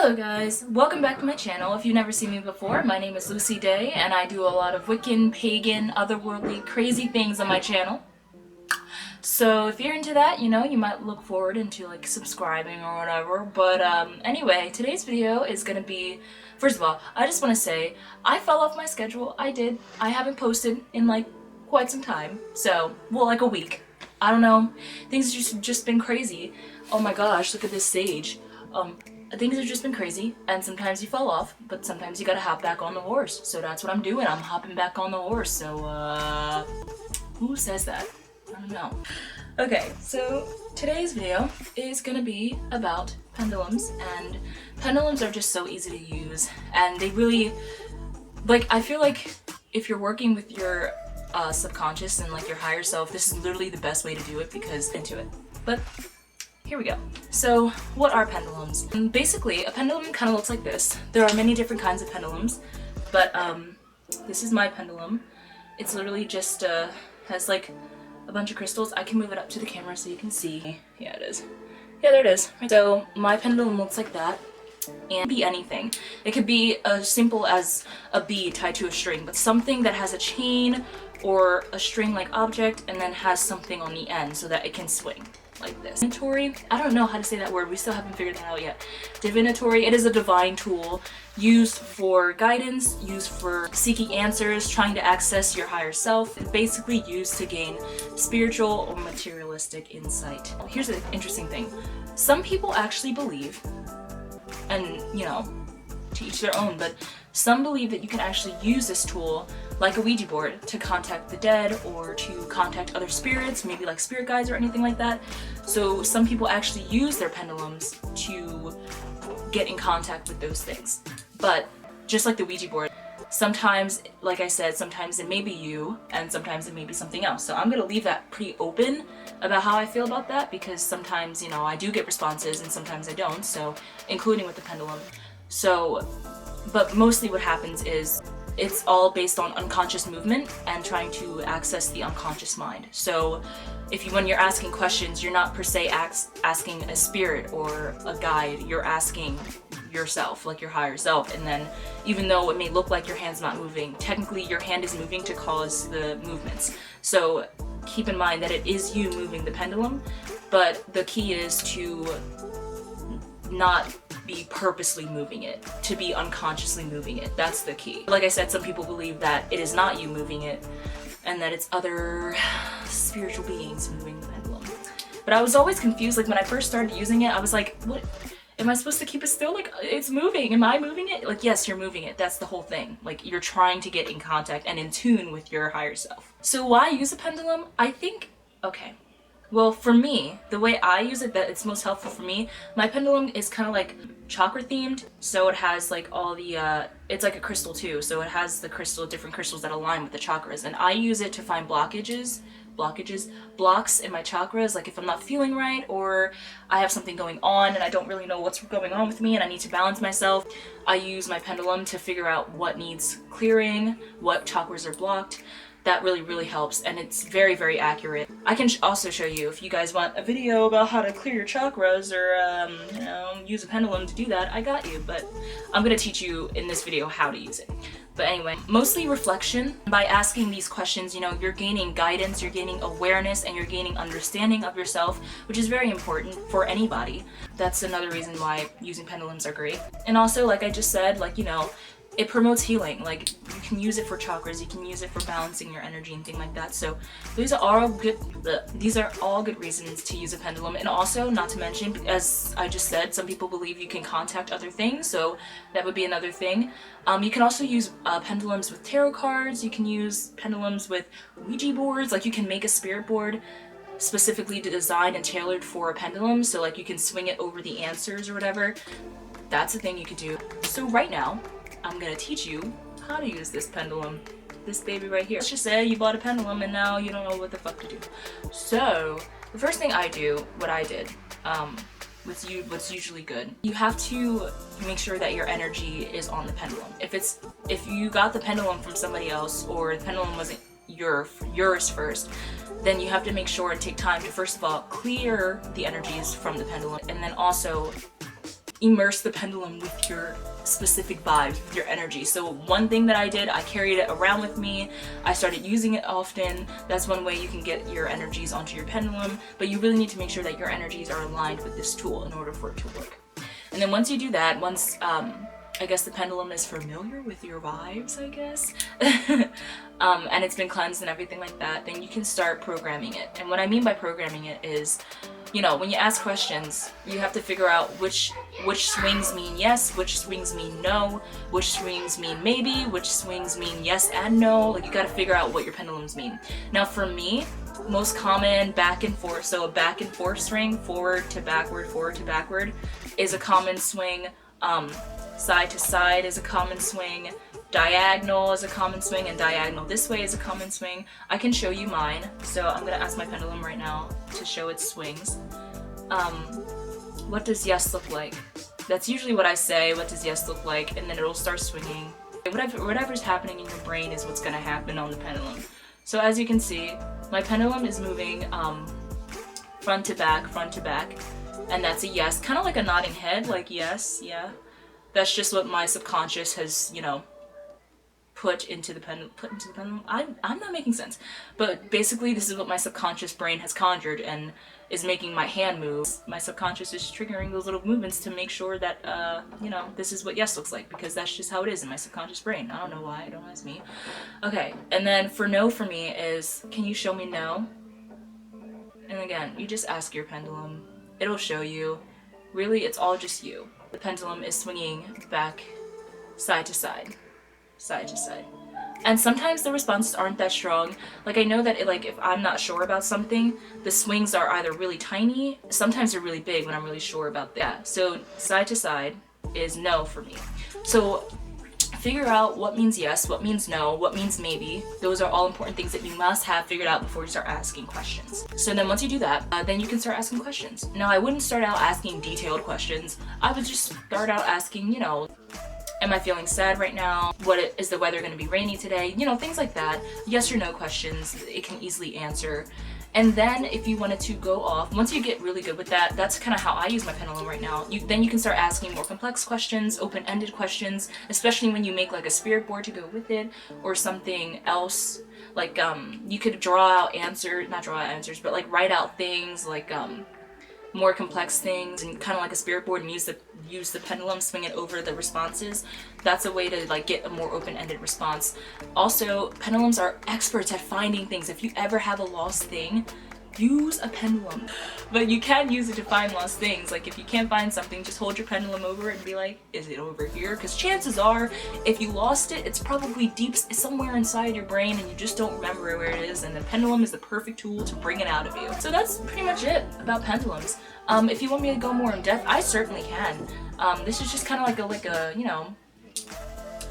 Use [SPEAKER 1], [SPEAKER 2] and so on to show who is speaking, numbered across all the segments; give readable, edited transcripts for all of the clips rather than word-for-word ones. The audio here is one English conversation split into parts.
[SPEAKER 1] Hello guys, welcome back to my channel. If you've never seen me before, my name is Lucy Day and I do a lot of Wiccan, pagan, otherworldly, crazy things on my channel. So if you're into that, you know, you might look forward into like subscribing or whatever. But anyway, today's video is gonna be, first of all, I just want to say, I fell off my schedule. I did. I haven't posted in like quite some time. So, well, like a week. I don't know. Things have just been crazy. Oh my gosh, look at this sage. Things have just been crazy, and sometimes you fall off, but sometimes you gotta hop back on the horse. So that's what I'm doing. I'm hopping back on the horse. So, who says that? I don't know. Okay, so today's video is gonna be about pendulums, and pendulums are just so easy to use, and they really, like, I feel like if you're working with your subconscious and like your higher self, this is literally the best way to do it because into it. But here we go. So, what are pendulums? Basically, a pendulum kind of looks like this. There are many different kinds of pendulums, but this is my pendulum. It's literally just has like a bunch of crystals. I can move it up to the camera so you can see. Yeah, it is. Yeah, there it is. So my pendulum looks like that, and it could be anything. It could be as simple as a bead tied to a string, but something that has a chain or a string-like object and then has something on the end so that it can swing. Like this. Divinatory, I don't know how to say that word, we still haven't figured that out yet. Divinatory, it is a divine tool used for guidance, used for seeking answers, trying to access your higher self. It's basically used to gain spiritual or materialistic insight. Here's the interesting thing. Some people actually believe, and you know, to each their own, but some believe that you can actually use this tool like a Ouija board to contact the dead or to contact other spirits, maybe like spirit guides or anything like that. So some people actually use their pendulums to get in contact with those things. But just like the Ouija board, sometimes, like I said, sometimes it may be you and sometimes it may be something else. So I'm gonna leave that pretty open about how I feel about that because sometimes, you know, I do get responses and sometimes I don't, so including with the pendulum. So, but mostly what happens is it's all based on unconscious movement and trying to access the unconscious mind. So when you're asking questions, you're not per se asking a spirit or a guide, you're asking yourself, like your higher self. And then even though it may look like your hand's not moving, technically your hand is moving to cause the movements. So keep in mind that it is you moving the pendulum, but the key is to not be purposely moving it, to be unconsciously moving it. That's the key. Like I said, some people believe that it is not you moving it and that it's other spiritual beings moving the pendulum. But I was always confused, like when I first started using it, I was like, what? Am I supposed to keep it still? Like, it's moving. Am I moving it? Like, yes, you're moving it. That's the whole thing. Like, you're trying to get in contact and in tune with your higher self. So why use a pendulum? I think, okay. Well, for me, the way I use it, that it's most helpful for me, my pendulum is kind of like chakra themed. So it has like all the, it's like a crystal too. So it has the different crystals that align with the chakras. And I use it to find blocks in my chakras. Like if I'm not feeling right or I have something going on and I don't really know what's going on with me and I need to balance myself, I use my pendulum to figure out what needs clearing, what chakras are blocked. That really helps, and it's very, very accurate. I can also show you, if you guys want a video about how to clear your chakras or, you know, use a pendulum to do that, I got you, but I'm gonna teach you in this video how to use it. But anyway, mostly reflection. By asking these questions, you know, you're gaining guidance, you're gaining awareness, and you're gaining understanding of yourself, which is very important for anybody. That's another reason why using pendulums are great. And also, like I just said, like, you know, it promotes healing. Like, you can use it for chakras, you can use it for balancing your energy and things like that. So these are all good reasons to use a pendulum. And also, not to mention, as I just said, some people believe you can contact other things, so that would be another thing. You can also use pendulums with tarot cards, you can use pendulums with Ouija boards, like you can make a spirit board specifically designed and tailored for a pendulum, so like you can swing it over the answers or whatever. That's a thing you could do. So right now, I'm gonna teach you how to use this pendulum, this baby right here. Let's just say you bought a pendulum and now you don't know what the fuck to do. So the first thing I do, what I did, what's usually good, you have to make sure that your energy is on the pendulum. If you got the pendulum from somebody else or the pendulum wasn't yours first, then you have to make sure and take time to first of all clear the energies from the pendulum, and then also immerse the pendulum with your specific vibes, with your energy. So one thing that I did, I carried it around with me. I started using it often. That's one way you can get your energies onto your pendulum, but you really need to make sure that your energies are aligned with this tool in order for it to work. And then once you do that, once I guess the pendulum is familiar with your vibes, I guess, and it's been cleansed and everything like that, then you can start programming it. And what I mean by programming it is, you know, when you ask questions, you have to figure out which swings mean yes, which swings mean no, which swings mean maybe, which swings mean yes and no. Like, you got to figure out what your pendulums mean. Now for me, most common back and forth, so a back and forth swing, forward to backward, is a common swing. Side to side is a common swing. Diagonal is a common swing, and diagonal this way is a common swing. I can show you mine, so I'm gonna ask my pendulum right now to show its swings. What does yes look like? That's usually what I say, what does yes look like, and then it'll start swinging. Whatever's happening in your brain is what's gonna happen on the pendulum. So as you can see, my pendulum is moving front to back, and that's a yes, kind of like a nodding head, like yes, yeah. That's just what my subconscious has, you know, put into the pendulum. I'm not making sense, but basically this is what my subconscious brain has conjured and is making my hand move. My subconscious is triggering those little movements to make sure that, you know, this is what yes looks like, because that's just how it is in my subconscious brain. I don't know why, don't ask me. Okay, and then for no for me is, can you show me no? And again, you just ask your pendulum. It'll show you. Really, it's all just you. The pendulum is swinging back, side to side. And sometimes the responses aren't that strong. Like, I know that if I'm not sure about something, the swings are either really tiny, sometimes they're really big when I'm really sure about that. So side to side is no for me. So figure out what means yes, what means no, what means maybe. Those are all important things that you must have figured out before you start asking questions. So then once you do that, then you can start asking questions. Now, I wouldn't start out asking detailed questions. I would just start out asking, you know, am I feeling sad right now? Is the weather going to be rainy today? You know, things like that. Yes or no questions, it can easily answer. And then if you wanted to go off, once you get really good with that, that's kind of how I use my pendulum right now. Then you can start asking more complex questions, open-ended questions, especially when you make like a spirit board to go with it or something else. Like you could not draw out answers, but like write out things like more complex things, and kind of like a spirit board, and use the pendulum, swing it over the responses. That's a way to like get a more open-ended response. Also, pendulums are experts at finding things. If you ever have a lost thing, use a pendulum. But you can use it to find lost things. Like, if you can't find something, just hold your pendulum over it and be like, is it over here? Because chances are, if you lost it, it's probably deep somewhere inside your brain and you just don't remember where it is, and the pendulum is the perfect tool to bring it out of you. So that's pretty much it about pendulums. If you want me to go more in depth, I certainly can. This is just kind of like a you know,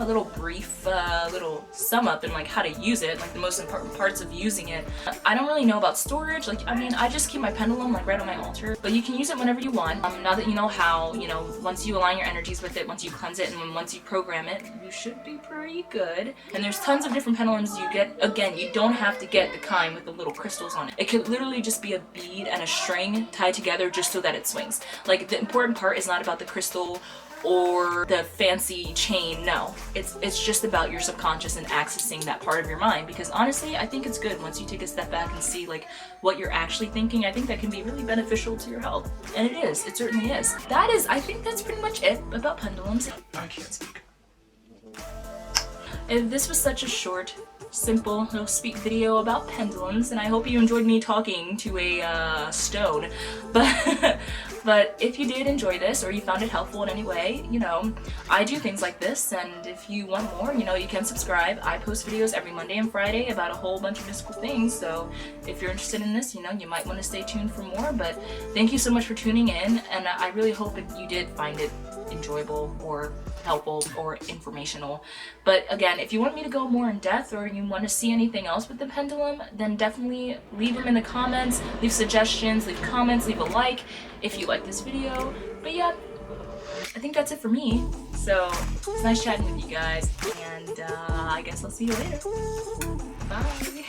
[SPEAKER 1] a little brief little sum up and like how to use it, like the most important parts of using it. I don't really know about storage. Like, I mean, I just keep my pendulum like right on my altar, but you can use it whenever you want. Now that you know how, you know, once you align your energies with it, once you cleanse it, and then once you program it, you should be pretty good. And there's tons of different pendulums you get. Again, you don't have to get the kind with the little crystals on it. It could literally just be a bead and a string tied together just so that it swings. Like, the important part is not about the crystal or the fancy chain. No, it's just about your subconscious and accessing that part of your mind, because honestly, I think it's good once you take a step back and see like what you're actually thinking. I think that can be really beneficial to your health, and it certainly is. I think that's pretty much it about pendulums.
[SPEAKER 2] I can't speak.
[SPEAKER 1] If this was such a short, simple little sweet video about pendulums, and I hope you enjoyed me talking to a stone, but if you did enjoy this or you found it helpful in any way, you know, I do things like this, and if you want more, you know, you can subscribe. I post videos every Monday and Friday about a whole bunch of mystical things, so if you're interested in this, you know, you might want to stay tuned for more. But thank you so much for tuning in, and I really hope that you did find it enjoyable or helpful or informational. But again, if you want me to go more in depth or you want to see anything else with the pendulum, then definitely leave them in the comments, leave suggestions, leave comments, leave a like if you like this video. But yeah, I think that's it for me. So it's nice chatting with you guys, and I guess I'll see you later. Bye.